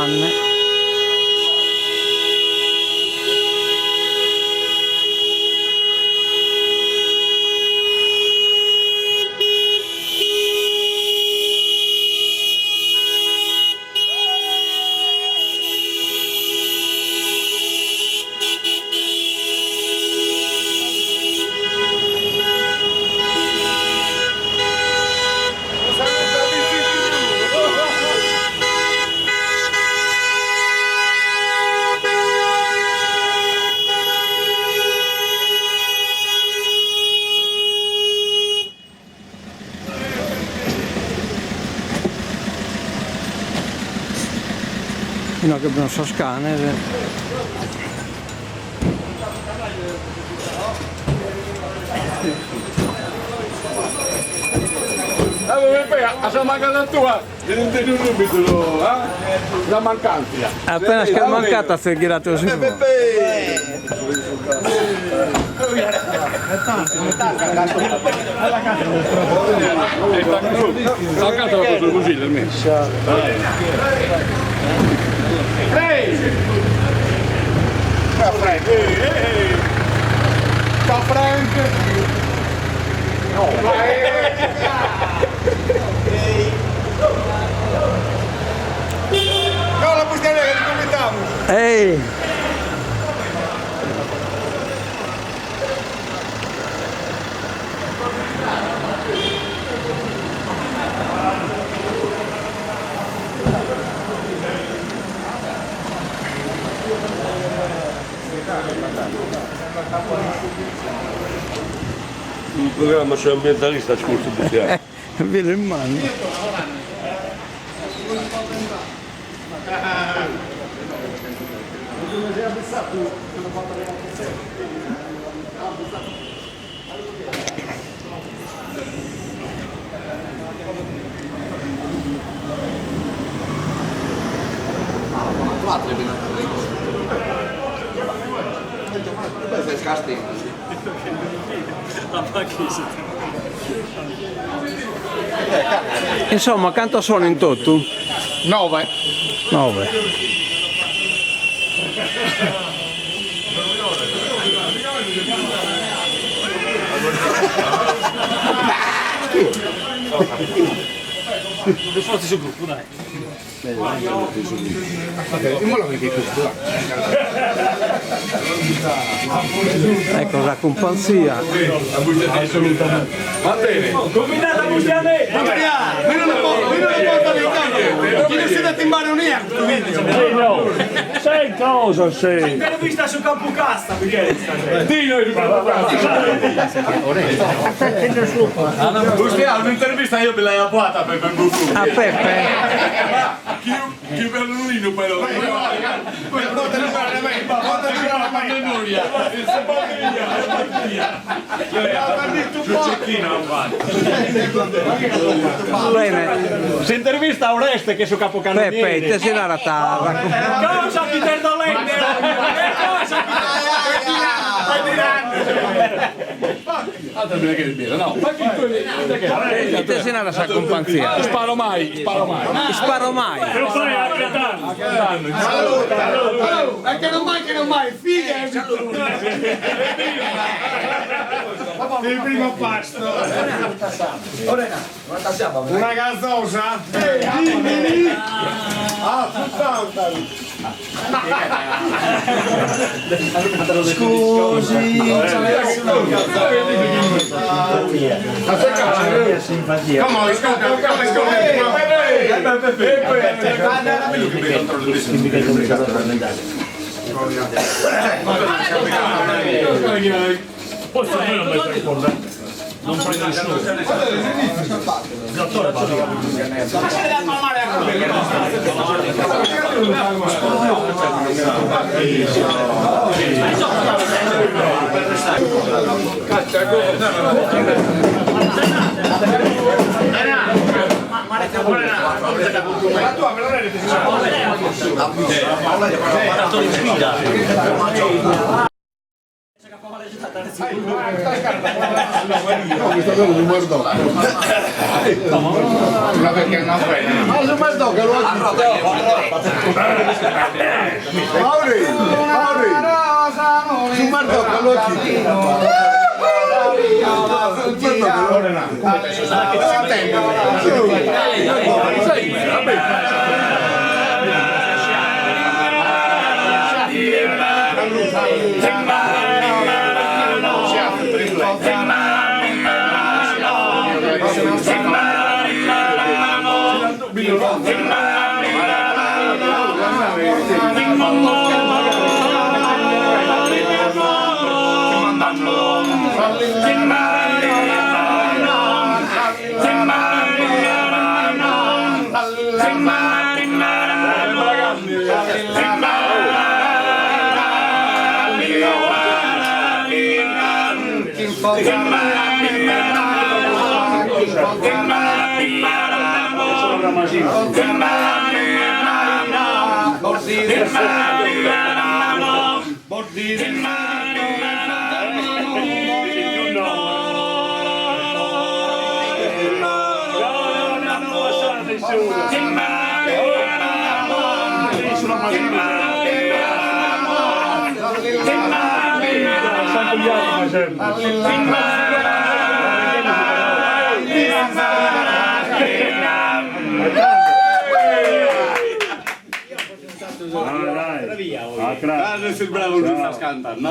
capanne. No, che abbiamo so scanner. La mancata tua, la mancanza. Appena schermancata si è girato su. Staccato la cosa così del me. Ciao Frank! Ciao Frank! No, no, la buscaré, che commentamos. Ehi! Il programma c'è ambientalista scorso bussiamo. Viene in mano. Insomma, quanto sono in tutto? 9. 9. Forse sul gruppo, dai. Ecco la companzia. Va bene. Combinata Bustiane! Meno la porta di campo. Chi ne siete a timbare un No, sai cosa sei? Intervista su Campocasta, perché Dino il Bustiamo un'intervista io me l'hai appata per Bufu. A Peppe? Chi Bernolino però. Bene. si intervista a Oreste che su Capocannoniere. Peppe, te si narra tarra. Cosa ti perdo lente? Cosa ti Altra che birra, no. Te si narra sa companzia. Sparo mai. Sparo mai. lo fai a Catania? È che non mai, figa! Il primo pasto! Una gazzosa? Dimmi! Ah, tutt'altra! Scusi, Posso io non mettere con me? Non prendo nessuno. L'attore va Ma perché non fai? Ma su Mardò che lo Mauri, su Mardò che lo il bravo, lui sta scantando.